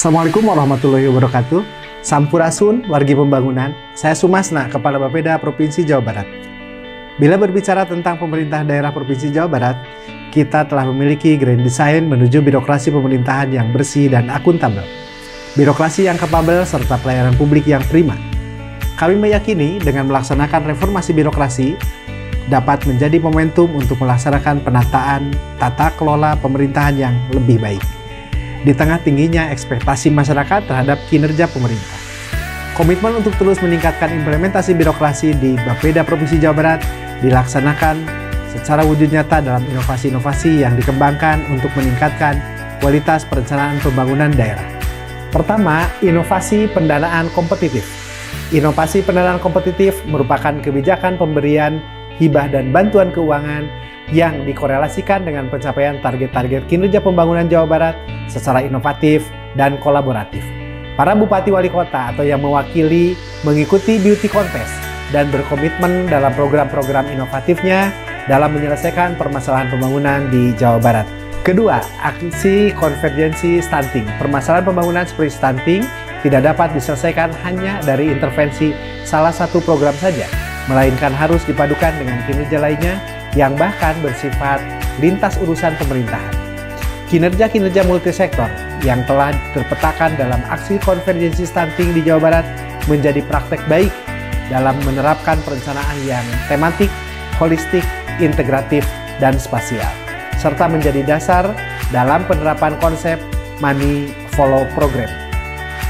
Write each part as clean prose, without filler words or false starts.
Assalamualaikum warahmatullahi wabarakatuh. Sampurasun, wargi pembangunan. Saya Sumasna, Kepala Bapeda Provinsi Jawa Barat. Bila berbicara tentang pemerintah daerah Provinsi Jawa Barat, kita telah memiliki grand design menuju birokrasi pemerintahan yang bersih dan akuntabel. Birokrasi yang kapabel serta pelayanan publik yang prima. Kami meyakini dengan melaksanakan reformasi birokrasi dapat menjadi momentum untuk melaksanakan penataan tata kelola pemerintahan yang lebih baik. Di tengah tingginya ekspektasi masyarakat terhadap kinerja pemerintah. Komitmen untuk terus meningkatkan implementasi birokrasi di Bapeda Provinsi Jawa Barat dilaksanakan secara wujud nyata dalam inovasi-inovasi yang dikembangkan untuk meningkatkan kualitas perencanaan pembangunan daerah. Pertama, inovasi pendanaan kompetitif. Inovasi pendanaan kompetitif merupakan kebijakan pemberian hibah dan bantuan keuangan yang dikorelasikan dengan pencapaian target-target kinerja pembangunan Jawa Barat secara inovatif dan kolaboratif. Para bupati wali kota atau yang mewakili mengikuti beauty contest dan berkomitmen dalam program-program inovatifnya dalam menyelesaikan permasalahan pembangunan di Jawa Barat. Kedua, aksi konvergensi stunting. Permasalahan pembangunan seperti stunting tidak dapat diselesaikan hanya dari intervensi salah satu program saja, melainkan harus dipadukan dengan kinerja lainnya yang bahkan bersifat lintas urusan pemerintahan. Kinerja-kinerja multisektor yang telah terpetakan dalam aksi konvergensi stunting di Jawa Barat menjadi praktek baik dalam menerapkan perencanaan yang tematik, holistik, integratif, dan spasial, serta menjadi dasar dalam penerapan konsep Money Follow Program.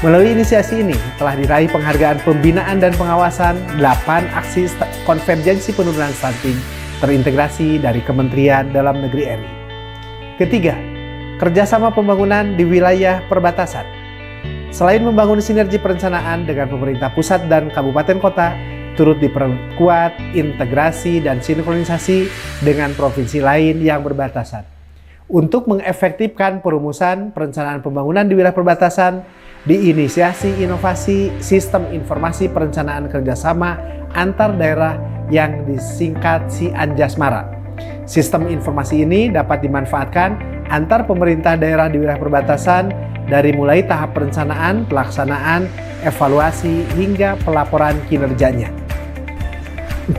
Melalui inisiasi ini telah diraih penghargaan pembinaan dan pengawasan 8 aksi konvergensi penurunan stunting terintegrasi dari Kementerian Dalam Negeri RI. Ketiga, kerjasama pembangunan di wilayah perbatasan. Selain membangun sinergi perencanaan dengan pemerintah pusat dan kabupaten kota, turut diperkuat integrasi dan sinkronisasi dengan provinsi lain yang berbatasan. Untuk mengefektifkan perumusan perencanaan pembangunan di wilayah perbatasan, diinisiasi inovasi sistem informasi perencanaan kerjasama antar daerah yang disingkat SIANJASMARA. Sistem informasi ini dapat dimanfaatkan antar pemerintah daerah di wilayah perbatasan dari mulai tahap perencanaan, pelaksanaan, evaluasi, hingga pelaporan kinerjanya.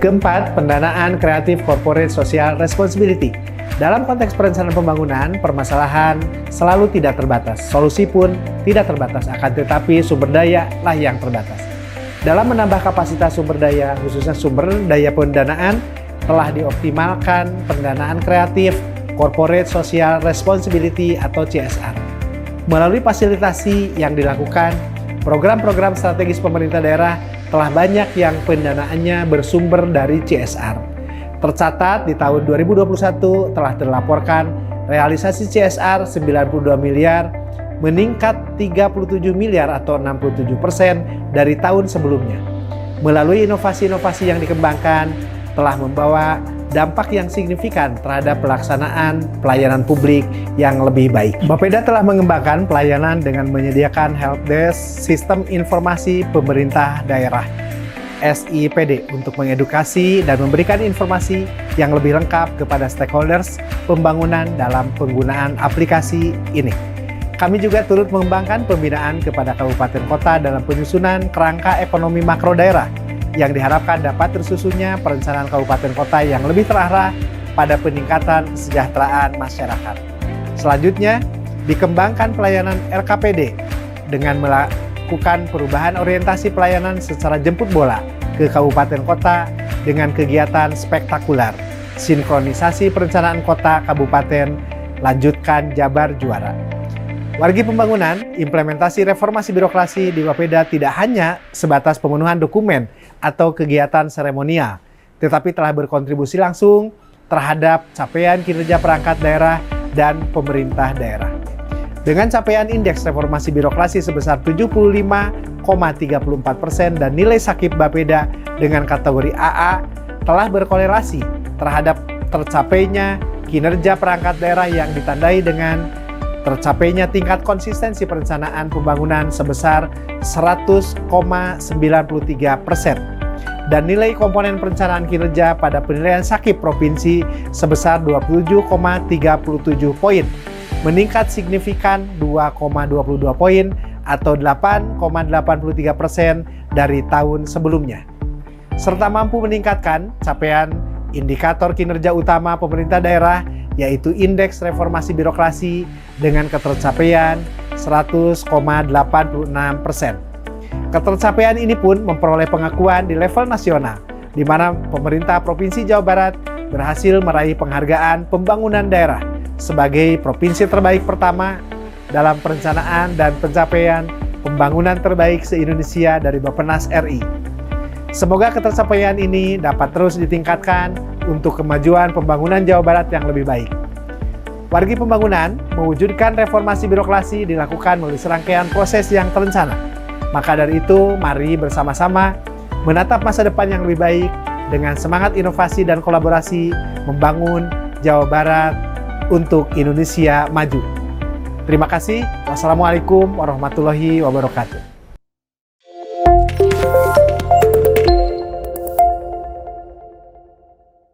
Keempat, pendanaan kreatif corporate social responsibility. Dalam konteks perencanaan pembangunan, permasalahan selalu tidak terbatas. Solusi pun tidak terbatas, akan tetapi sumber daya lah yang terbatas. Dalam menambah kapasitas sumber daya, khususnya sumber daya pendanaan, telah dioptimalkan pendanaan kreatif corporate social responsibility atau CSR. Melalui fasilitasi yang dilakukan, program-program strategis pemerintah daerah telah banyak yang pendanaannya bersumber dari CSR. Tercatat di tahun 2021 telah terlaporkan realisasi CSR 92 miliar, meningkat 37 miliar atau 67% dari tahun sebelumnya. Melalui inovasi-inovasi yang dikembangkan, telah membawa dampak yang signifikan terhadap pelaksanaan pelayanan publik yang lebih baik. Bapeda telah mengembangkan pelayanan dengan menyediakan helpdesk sistem informasi pemerintah daerah SIPD untuk mengedukasi dan memberikan informasi yang lebih lengkap kepada stakeholders pembangunan dalam penggunaan aplikasi ini. Kami juga turut mengembangkan pembinaan kepada kabupaten kota dalam penyusunan kerangka ekonomi makro daerah yang diharapkan dapat tersusunnya perencanaan kabupaten kota yang lebih terarah pada peningkatan kesejahteraan masyarakat. Selanjutnya, dikembangkan pelayanan RKPD dengan melakukan perubahan orientasi pelayanan secara jemput bola ke kabupaten kota dengan kegiatan spektakuler. Sinkronisasi perencanaan kota kabupaten, lanjutkan Jabar Juara. Wargi pembangunan, implementasi reformasi birokrasi di Bapeda tidak hanya sebatas pemenuhan dokumen atau kegiatan seremonial, tetapi telah berkontribusi langsung terhadap capaian kinerja perangkat daerah dan pemerintah daerah. Dengan capaian indeks reformasi birokrasi sebesar 75,34% dan nilai sakit Bapeda dengan kategori AA telah berkorelasi terhadap tercapainya kinerja perangkat daerah yang ditandai dengan tercapainya tingkat konsistensi perencanaan pembangunan sebesar 100,93% dan nilai komponen perencanaan kinerja pada penilaian SAKIP provinsi sebesar 27,37 poin meningkat signifikan 2,22 poin atau 8,83% dari tahun sebelumnya, serta mampu meningkatkan capaian indikator kinerja utama pemerintah daerah, yaitu Indeks Reformasi Birokrasi dengan ketercapaian 100,86%. Ketercapaian ini pun memperoleh pengakuan di level nasional, di mana pemerintah Provinsi Jawa Barat berhasil meraih penghargaan pembangunan daerah sebagai provinsi terbaik pertama dalam perencanaan dan pencapaian pembangunan terbaik se-Indonesia dari Bappenas RI. Semoga ketercapaian ini dapat terus ditingkatkan untuk kemajuan pembangunan Jawa Barat yang lebih baik. Wargi Pembangunan mewujudkan reformasi birokrasi dilakukan melalui serangkaian proses yang terencana. Maka dari itu, mari bersama-sama menatap masa depan yang lebih baik dengan semangat inovasi dan kolaborasi membangun Jawa Barat untuk Indonesia maju. Terima kasih. Wassalamualaikum warahmatullahi wabarakatuh.